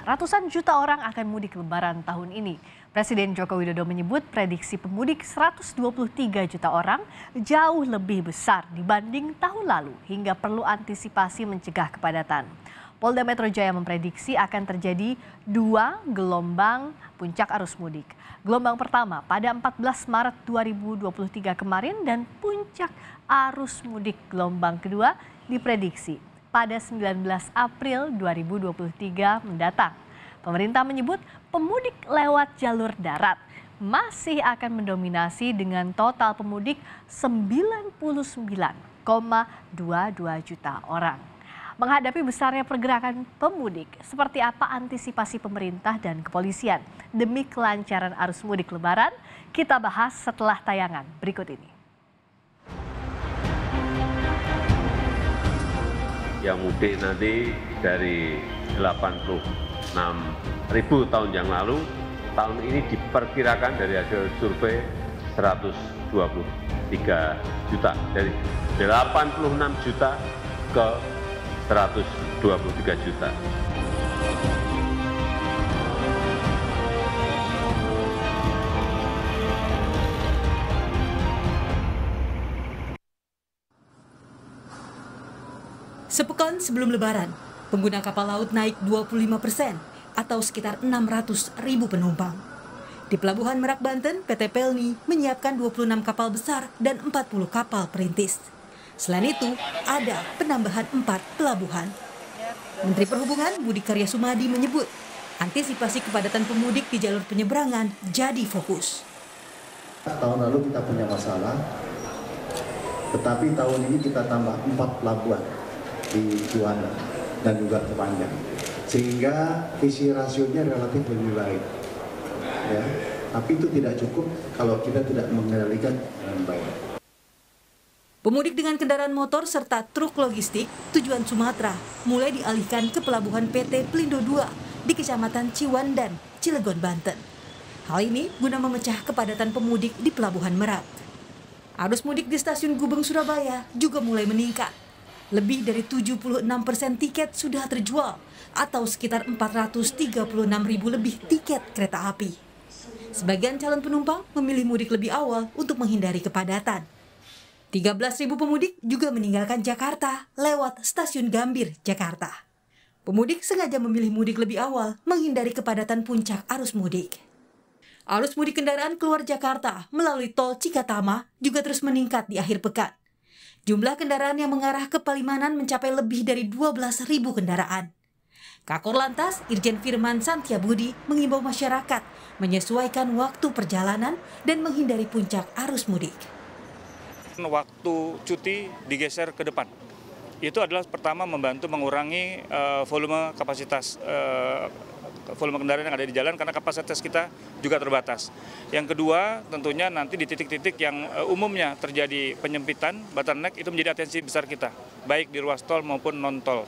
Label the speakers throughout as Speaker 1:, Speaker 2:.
Speaker 1: ratusan juta orang akan mudik lebaran tahun ini. Presiden Joko Widodo menyebut prediksi pemudik 123 juta orang jauh lebih besar dibanding tahun lalu hingga perlu antisipasi mencegah kepadatan. Polda Metro Jaya memprediksi akan terjadi 2 gelombang puncak arus mudik. Gelombang pertama pada 14 Maret 2023 kemarin dan puncak arus mudik gelombang kedua diprediksi pada 19 April 2023 mendatang. Pemerintah menyebut pemudik lewat jalur darat masih akan mendominasi dengan total pemudik 99,22 juta orang. Menghadapi besarnya pergerakan pemudik, seperti apa antisipasi pemerintah dan kepolisian demi kelancaran arus mudik lebaran? Kita bahas setelah tayangan berikut ini.
Speaker 2: Yang mudik nanti dari 86.000 tahun yang lalu, tahun ini diperkirakan dari hasil survei 123 juta. Dari 86 juta ke 123 juta.
Speaker 3: Sepekan sebelum Lebaran, pengguna kapal laut naik 25% atau sekitar 600.000 penumpang. Di Pelabuhan Merak, Banten, PT Pelni menyiapkan 26 kapal besar dan 40 kapal perintis. Selain itu, ada penambahan 4 pelabuhan. Menteri Perhubungan Budi Karya Sumadi menyebut, antisipasi kepadatan pemudik di jalur penyeberangan jadi fokus.
Speaker 4: Tahun lalu kita punya masalah, tetapi tahun ini kita tambah 4 pelabuhan di Juanda dan juga Sepanjang, sehingga visi rasionya relatif lebih baik. Ya, tapi itu tidak cukup kalau kita tidak mengendalikan dengan baik.
Speaker 3: Pemudik dengan kendaraan motor serta truk logistik tujuan Sumatera mulai dialihkan ke pelabuhan PT Pelindo II di Kecamatan Ciwandan, Cilegon, Banten. Hal ini guna memecah kepadatan pemudik di Pelabuhan Merak. Arus mudik di stasiun Gubeng, Surabaya juga mulai meningkat. Lebih dari 76% tiket sudah terjual atau sekitar 436.000 lebih tiket kereta api. Sebagian calon penumpang memilih mudik lebih awal untuk menghindari kepadatan. 13.000 pemudik juga meninggalkan Jakarta lewat stasiun Gambir, Jakarta. Pemudik sengaja memilih mudik lebih awal menghindari kepadatan puncak arus mudik. Arus mudik kendaraan keluar Jakarta melalui tol Cikatama juga terus meningkat di akhir pekan. Jumlah kendaraan yang mengarah ke Palimanan mencapai lebih dari 12.000 kendaraan. Kakor Lantas Irjen Firman Santiabudi mengimbau masyarakat menyesuaikan waktu perjalanan dan menghindari puncak arus mudik.
Speaker 5: Waktu cuti digeser ke depan. Itu adalah pertama membantu mengurangi volume kapasitas volume kendaraan yang ada di jalan karena kapasitas kita juga terbatas. Yang kedua, tentunya nanti di titik-titik yang umumnya terjadi penyempitan, bottleneck itu menjadi atensi besar kita, baik di ruas tol maupun non-tol.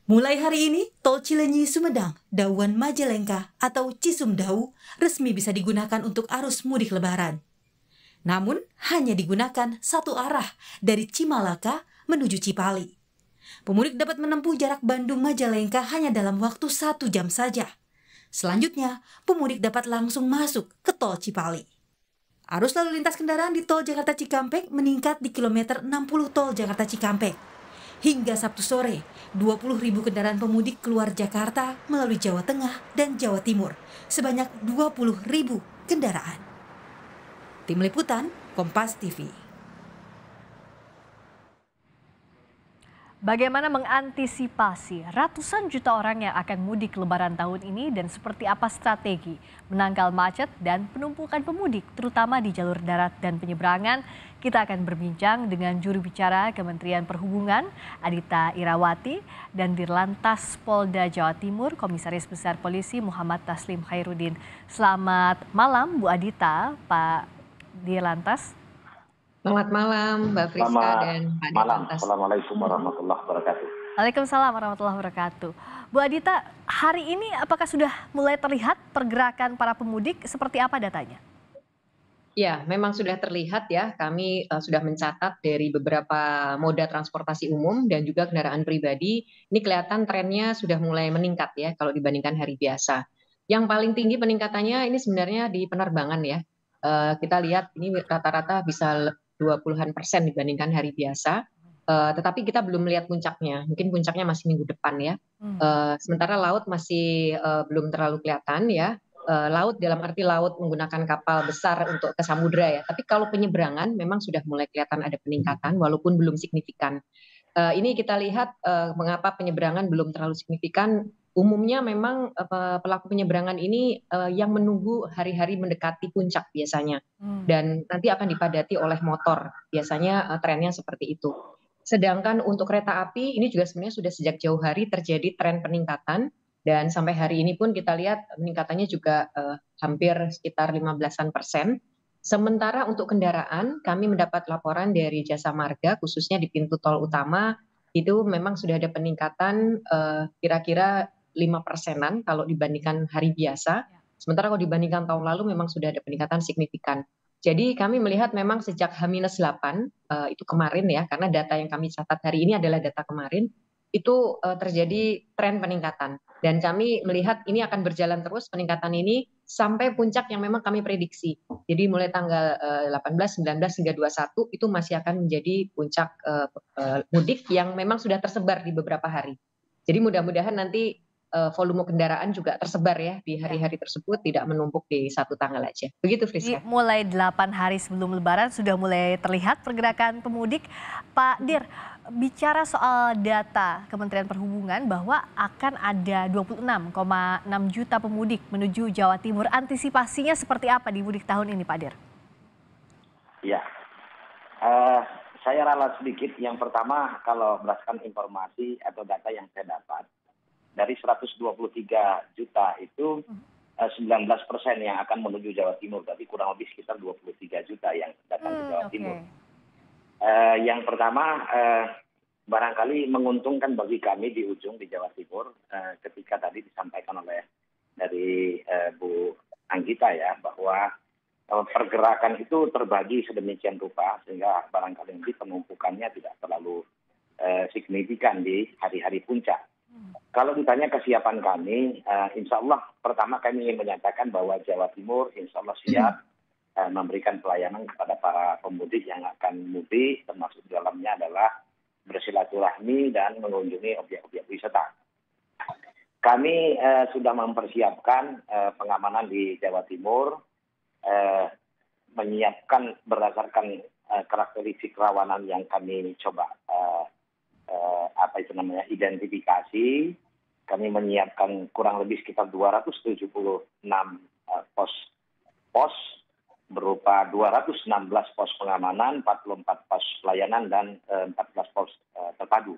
Speaker 3: Mulai hari ini, Tol Cilenyi Sumedang, Dauan Majalengka atau Cisumdawu resmi bisa digunakan untuk arus mudik Lebaran. Namun, hanya digunakan satu arah dari Cimalaka menuju Cipali. Pemudik dapat menempuh jarak Bandung-Majalengka hanya dalam waktu 1 jam saja. Selanjutnya, pemudik dapat langsung masuk ke Tol Cipali. Arus lalu lintas kendaraan di Tol Jakarta Cikampek meningkat di kilometer 60 Tol Jakarta Cikampek. Hingga Sabtu sore, 20.000 kendaraan pemudik keluar Jakarta melalui Jawa Tengah dan Jawa Timur, sebanyak 20.000 kendaraan. Tim Liputan, Kompas TV.
Speaker 1: Bagaimana mengantisipasi ratusan juta orang yang akan mudik Lebaran tahun ini dan seperti apa strategi menangkal macet dan penumpukan pemudik terutama di jalur darat dan penyeberangan? Kita akan berbincang dengan juru bicara Kementerian Perhubungan Adita Irawati dan Dirlantas Polda Jawa Timur Komisaris Besar Polisi Muhammad Taslim Khairuddin. Selamat malam Bu Adita, Pak Dirlantas.
Speaker 6: Selamat malam Mbak Friska dan Pak Dirlantas.
Speaker 7: Assalamualaikum warahmatullahi wabarakatuh.
Speaker 1: Waalaikumsalam warahmatullahi wabarakatuh. Bu Adita, hari ini apakah sudah mulai terlihat pergerakan para pemudik? Seperti apa datanya?
Speaker 6: Ya, memang sudah terlihat ya, kami sudah mencatat dari beberapa moda transportasi umum dan juga kendaraan pribadi, ini kelihatan trennya sudah mulai meningkat ya kalau dibandingkan hari biasa. Yang paling tinggi peningkatannya ini sebenarnya di penerbangan ya. Kita lihat ini rata-rata bisa 20-an% dibandingkan hari biasa. Tetapi kita belum melihat puncaknya, mungkin puncaknya masih minggu depan ya. Sementara laut masih belum terlalu kelihatan ya. Laut dalam arti laut menggunakan kapal besar untuk ke samudra ya. Tapi kalau penyeberangan memang sudah mulai kelihatan ada peningkatan walaupun belum signifikan. Ini kita lihat mengapa penyeberangan belum terlalu signifikan. Umumnya memang pelaku penyeberangan ini yang menunggu hari-hari mendekati puncak biasanya. Dan nanti akan dipadati oleh motor. Biasanya trennya seperti itu. Sedangkan untuk kereta api ini juga sebenarnya sudah sejak jauh hari terjadi tren peningkatan. Dan sampai hari ini pun kita lihat peningkatannya juga hampir sekitar 15-an%. Sementara untuk kendaraan, kami mendapat laporan dari Jasa Marga, khususnya di pintu tol utama, itu memang sudah ada peningkatan kira-kira 5%-an kalau dibandingkan hari biasa. Sementara kalau dibandingkan tahun lalu memang sudah ada peningkatan signifikan. Jadi kami melihat memang sejak H-8 itu kemarin ya, karena data yang kami catat hari ini adalah data kemarin, itu terjadi tren peningkatan. Dan kami melihat ini akan berjalan terus peningkatan ini sampai puncak yang memang kami prediksi. Jadi mulai tanggal 18, 19 hingga 21 itu masih akan menjadi puncak mudik yang memang sudah tersebar di beberapa hari. Jadi mudah-mudahan nanti volume kendaraan juga tersebar ya di hari-hari tersebut, tidak menumpuk di satu tanggal aja. Begitu Friska.
Speaker 1: Mulai 8 hari sebelum Lebaran sudah mulai terlihat pergerakan pemudik. Pak Dir, bicara soal data Kementerian Perhubungan bahwa akan ada 26,6 juta pemudik menuju Jawa Timur. Antisipasinya seperti apa di mudik tahun ini, Pak Dir?
Speaker 7: Ya, saya ralat sedikit. Yang pertama, kalau berdasarkan informasi atau data yang saya dapat, dari 123 juta itu 19% yang akan menuju Jawa Timur, tapi kurang lebih sekitar 23 juta yang datang ke Jawa Timur. Yang pertama, barangkali menguntungkan bagi kami di ujung di Jawa Timur, ketika tadi disampaikan oleh dari Bu Anggita ya, bahwa pergerakan itu terbagi sedemikian rupa sehingga barangkali nanti penumpukannya tidak terlalu signifikan di hari-hari puncak. Kalau ditanya kesiapan kami, insya Allah pertama kami ingin menyatakan bahwa Jawa Timur insya Allah siap memberikan pelayanan kepada para pemudik yang akan mudik, termasuk di dalamnya adalah bersilaturahmi dan mengunjungi objek-objek wisata. Kami sudah mempersiapkan pengamanan di Jawa Timur, menyiapkan berdasarkan karakteristik rawanan yang kami coba identifikasi. Kami menyiapkan kurang lebih sekitar 276 pos berupa 216 pos pengamanan, 44 pos pelayanan dan 14 pos terpadu.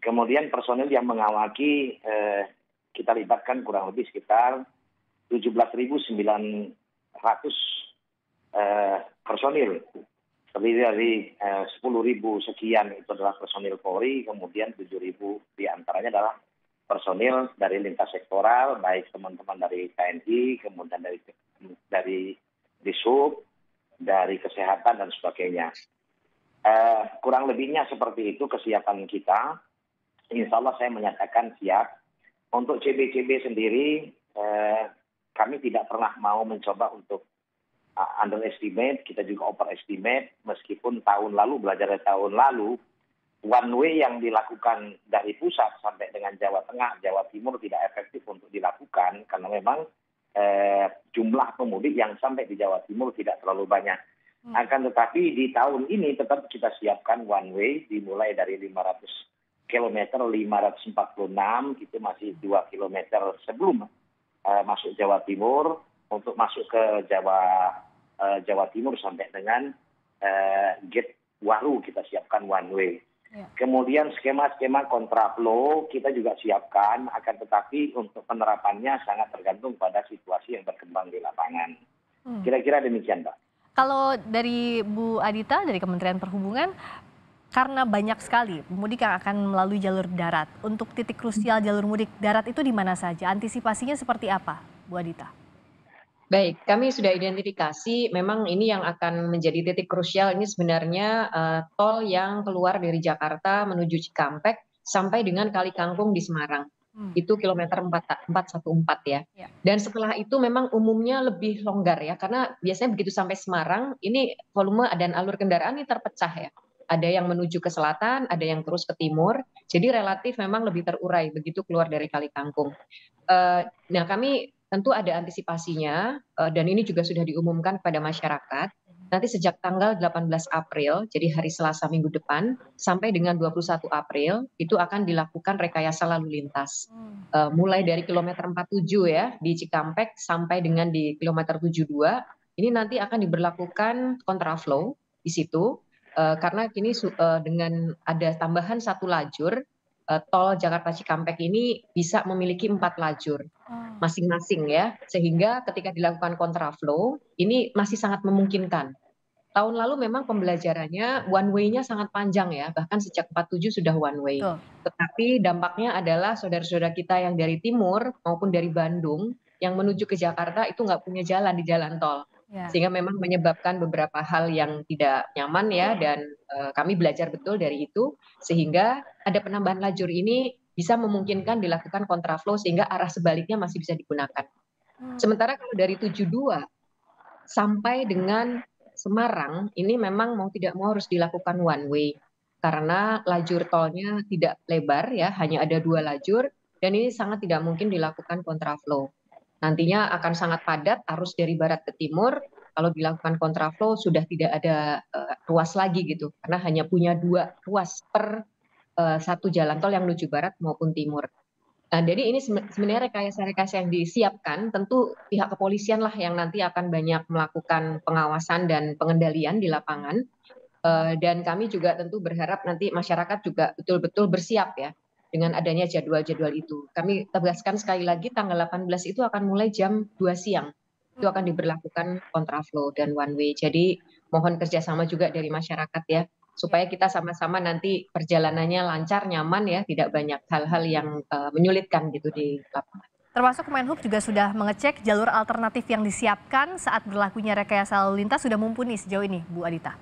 Speaker 7: Kemudian personil yang mengawaki kita libatkan kurang lebih sekitar 17.900 personil. Terdiri dari 10.000 sekian itu adalah personil Polri, kemudian 7.000 diantaranya adalah personil dari lintas sektoral, baik teman-teman dari TNI, kemudian dari Dishub, dari kesehatan dan sebagainya. Kurang lebihnya seperti itu kesiapan kita. Insya Allah saya menyatakan siap. Untuk CB-CB sendiri, kami tidak pernah mau mencoba untuk underestimate, kita juga overestimate, meskipun tahun lalu, belajar dari tahun lalu, one way yang dilakukan dari pusat sampai dengan Jawa Tengah, Jawa Timur tidak efektif untuk dilakukan, karena memang jumlah pemudik yang sampai di Jawa Timur tidak terlalu banyak. Akan tetapi di tahun ini tetap kita siapkan one way, dimulai dari 500 km, 546, itu masih 2 km sebelum masuk Jawa Timur, untuk masuk ke Jawa Timur sampai dengan gate Waru kita siapkan one way. Kemudian skema-skema kontraflow kita juga siapkan, akan tetapi untuk penerapannya sangat tergantung pada situasi yang berkembang di lapangan. Kira-kira demikian, Pak.
Speaker 1: Kalau dari Bu Adita dari Kementerian Perhubungan, karena banyak sekali pemudik yang akan melalui jalur darat, untuk titik krusial jalur mudik darat itu di mana saja? Antisipasinya seperti apa, Bu Adita?
Speaker 6: Baik, kami sudah identifikasi memang ini yang akan menjadi titik krusial ini sebenarnya tol yang keluar dari Jakarta menuju Cikampek sampai dengan Kali Kangkung di Semarang.
Speaker 1: Hmm,
Speaker 6: Itu kilometer 414 ya.
Speaker 1: ya.
Speaker 6: Dan setelah itu memang umumnya lebih longgar ya, karena biasanya begitu sampai Semarang, ini volume dan alur kendaraan ini terpecah ya. Ada yang menuju ke selatan, ada yang terus ke timur. Jadi relatif memang lebih terurai begitu keluar dari Kali Kangkung. Nah, kami tentu ada antisipasinya, dan ini juga sudah diumumkan kepada masyarakat. Nanti sejak tanggal 18 April, jadi hari Selasa minggu depan, sampai dengan 21 April, itu akan dilakukan rekayasa lalu lintas. Mulai dari kilometer 47 ya, di Cikampek, sampai dengan di kilometer 72, ini nanti akan diberlakukan kontraflow di situ, karena kini dengan ada tambahan satu lajur, tol Jakarta Cikampek ini bisa memiliki 4 lajur
Speaker 1: Oh,
Speaker 6: masing-masing ya, sehingga ketika dilakukan kontraflow, ini masih sangat memungkinkan. Tahun lalu memang pembelajarannya one way-nya sangat panjang ya, bahkan sejak 47 sudah one way.
Speaker 1: betul.
Speaker 6: Tetapi dampaknya adalah saudara-saudara kita yang dari timur maupun dari Bandung yang menuju ke Jakarta itu nggak punya jalan di jalan tol.
Speaker 1: Ya.
Speaker 6: Sehingga memang menyebabkan beberapa hal yang tidak nyaman ya, dan kami belajar betul dari itu, sehingga ada penambahan lajur ini bisa memungkinkan dilakukan kontraflow sehingga arah sebaliknya masih bisa digunakan.
Speaker 1: Hmm,
Speaker 6: Sementara kalau dari 72 sampai dengan Semarang, ini memang mau tidak mau harus dilakukan one way. Karena lajur tolnya tidak lebar ya, hanya ada 2 lajur, dan ini sangat tidak mungkin dilakukan kontraflow. Nantinya akan sangat padat arus dari barat ke timur, kalau dilakukan kontraflow sudah tidak ada ruas lagi gitu, karena hanya punya 2 ruas per satu jalan tol yang menuju barat maupun timur. Nah, jadi ini sebenarnya rekayasa-rekayasa yang disiapkan, tentu pihak kepolisian lah yang nanti akan banyak melakukan pengawasan dan pengendalian di lapangan. Dan kami juga tentu berharap nanti masyarakat juga betul-betul bersiap ya dengan adanya jadwal-jadwal itu. Kami tegaskan sekali lagi tanggal 18 itu akan mulai jam 2 siang. Itu akan diberlakukan kontraflow dan one way. Jadi mohon kerjasama juga dari masyarakat ya,
Speaker 1: ya.
Speaker 6: supaya kita sama-sama nanti perjalanannya lancar, nyaman ya, tidak banyak hal-hal yang menyulitkan gitu di lapangan.
Speaker 1: Termasuk Kemenhub juga sudah mengecek jalur alternatif yang disiapkan saat berlakunya rekayasa lalu lintas sudah mumpuni sejauh ini, Bu Adita.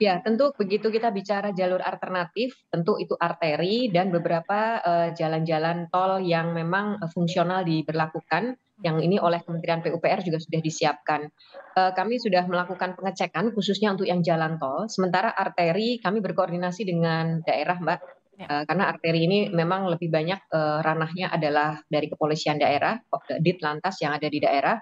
Speaker 6: Ya, tentu begitu kita bicara jalur alternatif, tentu itu arteri dan beberapa jalan-jalan tol yang memang fungsional diberlakukan, yang ini oleh Kementerian PUPR juga sudah disiapkan. Kami sudah melakukan pengecekan khususnya untuk yang jalan tol, sementara arteri kami berkoordinasi dengan daerah, Mbak.
Speaker 1: Ya.
Speaker 6: Karena arteri ini memang lebih banyak ranahnya adalah dari kepolisian daerah, Ditlantas yang ada di daerah.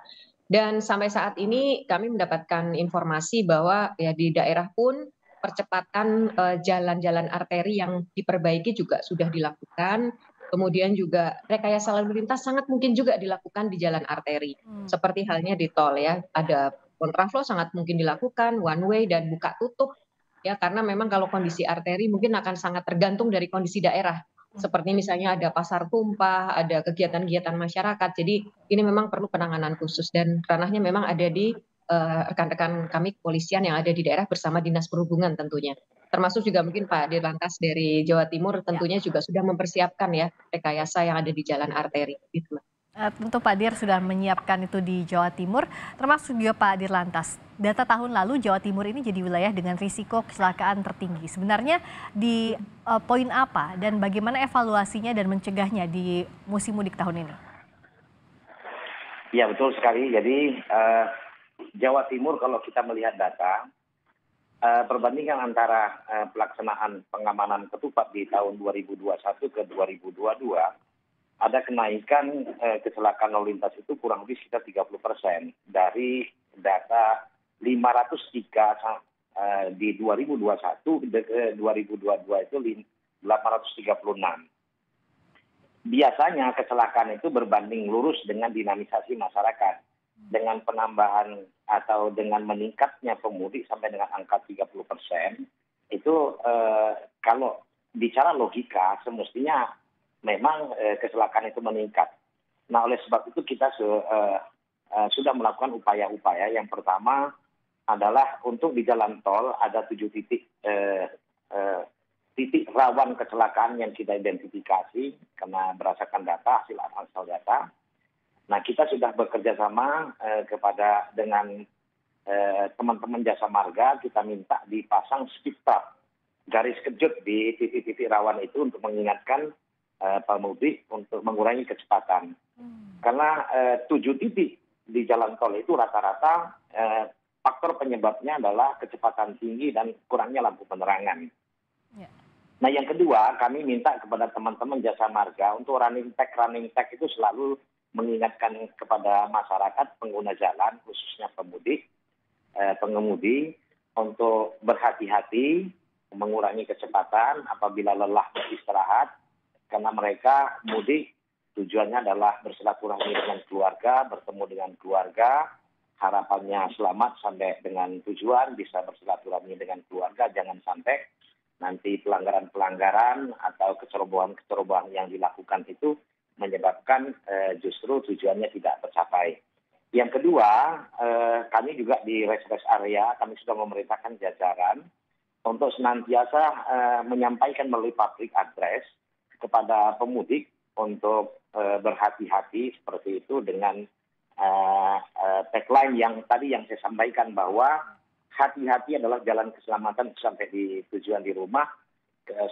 Speaker 6: Dan sampai saat ini kami mendapatkan informasi bahwa ya di daerah pun percepatan jalan-jalan arteri yang diperbaiki juga sudah dilakukan. Kemudian juga rekayasa lalu lintas sangat mungkin juga dilakukan di jalan arteri. Seperti halnya di tol ya, ada kontraflow sangat mungkin dilakukan, one way dan buka tutup. Ya, karena memang kalau kondisi arteri mungkin akan sangat tergantung dari kondisi daerah. Seperti misalnya ada pasar tumpah, ada kegiatan-kegiatan masyarakat. Jadi ini memang perlu penanganan khusus dan ranahnya memang ada di rekan-rekan kami kepolisian yang ada di daerah bersama Dinas Perhubungan tentunya. Termasuk juga mungkin Pak Dirlantas dari Jawa Timur
Speaker 1: Ya.
Speaker 6: tentunya juga sudah mempersiapkan ya rekayasa yang ada di jalan arteri. Gitu.
Speaker 1: Tentu Pak Dir sudah menyiapkan itu di Jawa Timur, termasuk juga Pak Dirlantas. Data tahun lalu Jawa Timur ini jadi wilayah dengan risiko kecelakaan tertinggi. Sebenarnya di poin apa dan bagaimana evaluasinya dan mencegahnya di musim mudik tahun ini?
Speaker 7: Ya betul sekali. Jadi Jawa Timur kalau kita melihat data, perbandingan antara pelaksanaan pengamanan ketupat di tahun 2021 ke 2022, ada kenaikan kecelakaan lalu lintas itu kurang lebih sekitar 30% dari data 503 di 2021 ke 2022 itu 836. Biasanya kecelakaan itu berbanding lurus dengan dinamisasi masyarakat. Dengan penambahan atau dengan meningkatnya pemudik sampai dengan angka 30%, itu kalau bicara logika semestinya memang kecelakaan itu meningkat. Nah, oleh sebab itu kita sudah melakukan upaya-upaya. Yang pertama adalah untuk di jalan tol ada 7 titik rawan kecelakaan yang kita identifikasi karena berdasarkan data, hasil data. Nah, kita sudah bekerja sama kepada dengan teman-teman jasa marga, kita minta dipasang speed trap, garis kejut di titik-titik rawan itu untuk mengingatkan pemudik untuk mengurangi kecepatan. Karena 7 titik di jalan tol itu rata-rata faktor penyebabnya adalah kecepatan tinggi dan kurangnya lampu penerangan.
Speaker 1: Ya.
Speaker 7: Nah, yang kedua, kami minta kepada teman-teman jasa marga untuk running tag itu selalu mengingatkan kepada masyarakat pengguna jalan, khususnya pengemudi, untuk berhati-hati, mengurangi kecepatan apabila lelah beristirahat, karena mereka mudik tujuannya adalah bersilaturahmi dengan keluarga, bertemu dengan keluarga, harapannya selamat sampai dengan tujuan, bisa bersilaturahmi dengan keluarga, jangan sampai nanti pelanggaran-pelanggaran atau kecerobohan-kecerobohan yang dilakukan itu menyebabkan justru tujuannya tidak tercapai. Yang kedua, kami juga di rest area, kami sudah memerintahkan jajaran untuk senantiasa menyampaikan melalui public address kepada pemudik untuk berhati-hati seperti itu dengan tagline yang tadi yang saya sampaikan bahwa hati-hati adalah jalan keselamatan sampai di tujuan di rumah,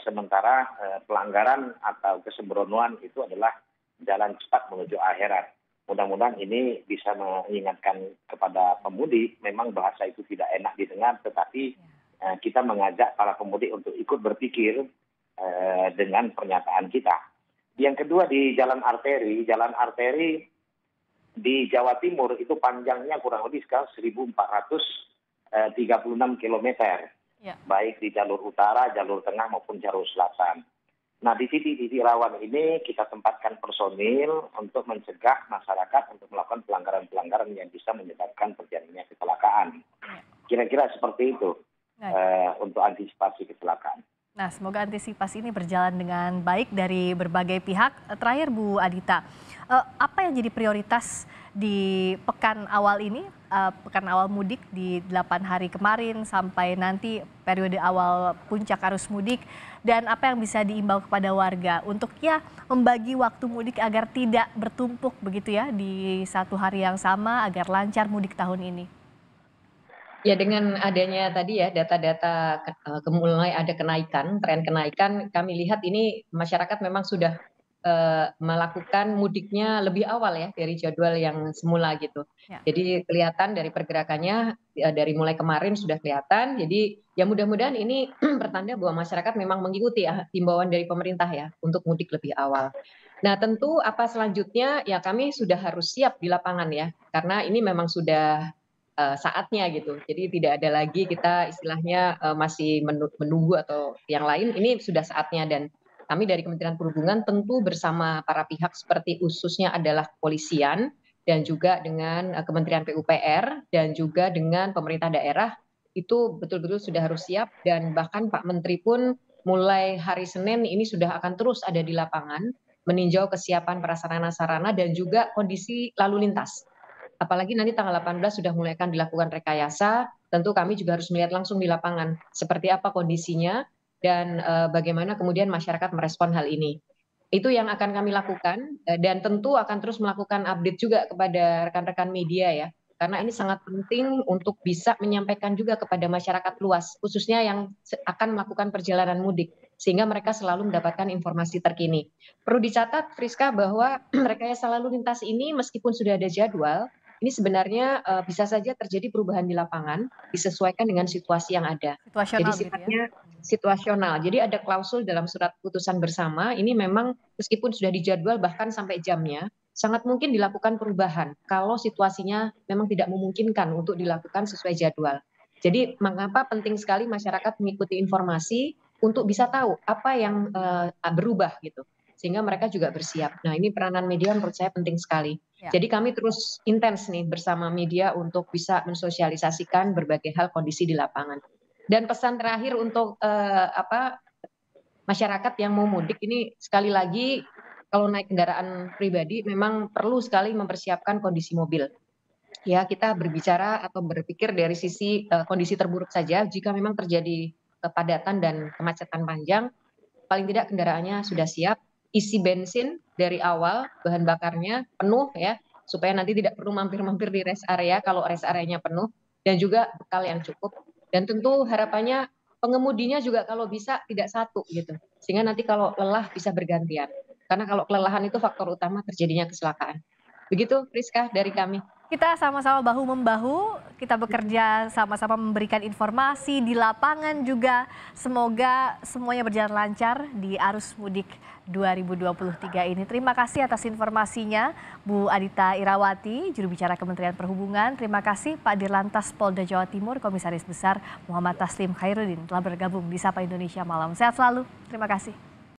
Speaker 7: sementara pelanggaran atau kesembronoan itu adalah jalan cepat menuju akhirat. Mudah-mudahan ini bisa mengingatkan kepada pemudik, memang bahasa itu tidak enak didengar, tetapi kita mengajak para pemudik untuk ikut berpikir dengan pernyataan kita. Yang kedua di jalan arteri di Jawa Timur itu panjangnya kurang lebih sekarang 1.436 km, baik di jalur utara, jalur tengah maupun jalur selatan. Nah, di titik-titik rawan ini kita tempatkan personil untuk mencegah masyarakat untuk melakukan pelanggaran-pelanggaran yang bisa menyebabkan terjadinya kecelakaan. Kira-kira seperti itu untuk antisipasi kecelakaan.
Speaker 1: Nah, semoga antisipasi ini berjalan dengan baik dari berbagai pihak. Terakhir Bu Adita, apa yang jadi prioritas di pekan awal ini, pekan awal mudik di 8 hari kemarin sampai nanti periode awal puncak arus mudik, dan apa yang bisa diimbau kepada warga untuk membagi waktu mudik agar tidak bertumpuk begitu ya di satu hari yang sama agar lancar mudik tahun ini?
Speaker 6: Ya, dengan adanya tadi ya data-data mulai ada tren kenaikan, kami lihat ini masyarakat memang sudah melakukan mudiknya lebih awal ya dari jadwal yang semula gitu.
Speaker 1: Ya.
Speaker 6: Jadi kelihatan dari pergerakannya dari mulai kemarin sudah kelihatan. Jadi ya mudah-mudahan ini pertanda bahwa masyarakat memang mengikuti ya himbauan dari pemerintah ya untuk mudik lebih awal. Nah, tentu apa selanjutnya ya kami sudah harus siap di lapangan ya, karena ini memang sudah saatnya gitu. Jadi tidak ada lagi kita istilahnya masih menunggu atau yang lain, ini sudah saatnya. Dan kami dari Kementerian Perhubungan tentu bersama para pihak seperti khususnya adalah kepolisian dan juga dengan Kementerian PUPR dan juga dengan pemerintah daerah itu betul-betul sudah harus siap, dan bahkan Pak Menteri pun mulai hari Senin ini sudah akan terus ada di lapangan meninjau kesiapan prasarana-sarana dan juga kondisi lalu lintas. Apalagi nanti tanggal 18 sudah mulai akan dilakukan rekayasa, tentu kami juga harus melihat langsung di lapangan seperti apa kondisinya dan bagaimana kemudian masyarakat merespon hal ini. Itu yang akan kami lakukan dan tentu akan terus melakukan update juga kepada rekan-rekan media ya. Karena ini sangat penting untuk bisa menyampaikan juga kepada masyarakat luas, khususnya yang akan melakukan perjalanan mudik, sehingga mereka selalu mendapatkan informasi terkini. Perlu dicatat, Friska, bahwa rekayasa lalu lintas ini meskipun sudah ada jadwal, ini sebenarnya bisa saja terjadi perubahan di lapangan, disesuaikan dengan situasi yang ada. Jadi sifatnya situasional. Jadi ada klausul dalam surat putusan bersama, ini memang meskipun sudah dijadwal bahkan sampai jamnya, sangat mungkin dilakukan perubahan kalau situasinya memang tidak memungkinkan untuk dilakukan sesuai jadwal. Jadi mengapa penting sekali masyarakat mengikuti informasi untuk bisa tahu apa yang berubah gitu, sehingga mereka juga bersiap. Nah, ini peranan media menurut saya penting sekali. Ya. Jadi kami terus intens nih bersama media untuk bisa mensosialisasikan berbagai hal kondisi di lapangan. Dan pesan terakhir untuk masyarakat yang mau mudik ini, sekali lagi kalau naik kendaraan pribadi memang perlu sekali mempersiapkan kondisi mobil. Ya, kita berbicara atau berpikir dari sisi kondisi terburuk saja. Jika memang terjadi kepadatan dan kemacetan panjang, paling tidak kendaraannya sudah siap, isi bensin dari awal, bahan bakarnya penuh ya, supaya nanti tidak perlu mampir-mampir di rest area kalau rest areanya penuh, dan juga bekal yang cukup. Dan tentu harapannya pengemudinya juga kalau bisa tidak satu gitu, sehingga nanti kalau lelah bisa bergantian. Karena kalau kelelahan itu faktor utama terjadinya kecelakaan. Begitu Priska dari kami.
Speaker 1: Kita sama-sama bahu-membahu, kita bekerja sama-sama memberikan informasi di lapangan juga. Semoga semuanya berjalan lancar di arus mudik 2023 ini. Terima kasih atas informasinya Bu Adita Irawati, juru bicara Kementerian Perhubungan. Terima kasih Pak Dirlantas Polda Jawa Timur, Komisaris Besar Muhammad Taslim Khairuddin telah bergabung di Sapa Indonesia Malam. Sehat selalu, terima kasih.